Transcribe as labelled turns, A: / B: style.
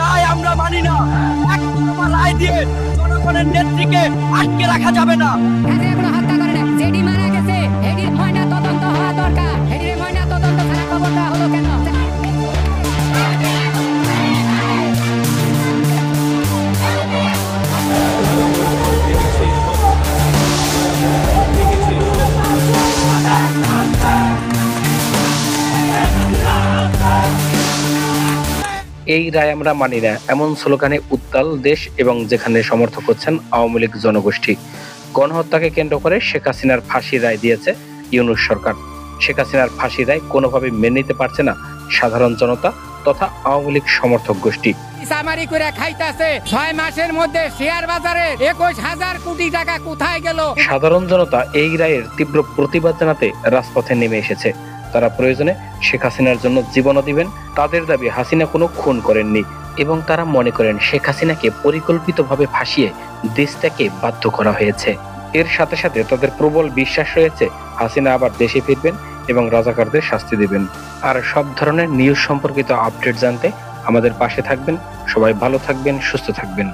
A: রায় আমরা মানি না। একতরফা রায় দিয়ে জনগণের নেত্রীকে আটকে রাখা যাবে না।
B: কোনো হত্যা করে না, যেটি মারা গেছে এটির ময়না তদন্ত হওয়া দরকার। এটির ময়না তদন্ত ছাড়া খবর দেওয়া হলো কেন?
C: এই রায় আমরা মানি না এমন স্লোগানে উত্তাল দেশ, এবং যেখানে সমর্থক হচ্ছেন আওয়ামী লীগ জনগোষ্ঠী। গণহত্যাকে কেন্দ্র করে শেখ হাসিনার ফাঁসির রায় দিয়েছে ইউনূস সরকার। শেখ হাসিনার ফাঁসির রায় কোনোভাবে মেনে নিতে পারছে না সাধারণ জনতা তথা আওয়ামী লীগ সমর্থক গোষ্ঠী।
D: ইসামারি করে খাইতেছে 6 মাসের মধ্যে শেয়ার বাজারে 21,000 কোটি টাকা কোথায় গেল?
C: সাধারণ জনতা এই রায়ের তীব্র প্রতিবাদ জানাতে রাজপথে নেমে এসেছে। তারা প্রয়োজনে শেখ হাসিনার জন্য জীবনও দিবেন। তাদের দাবি, হাসিনা কোনো খুন করেননি এবং তারা মনে করেন শেখ হাসিনাকে পরিকল্পিতভাবে ফাঁসিয়ে দেশ ত্যাগে বাধ্য করা হয়েছে। এর সাথে সাথে তাদের প্রবল বিশ্বাস রয়েছে হাসিনা আবার দেশে ফিরবেন এবং রাজাকারদের শাস্তি দিবেন। আর সব ধরনের নিউজ সম্পর্কিত আপডেট জানতে আমাদের পাশে থাকবেন। সবাই ভালো থাকবেন, সুস্থ থাকবেন।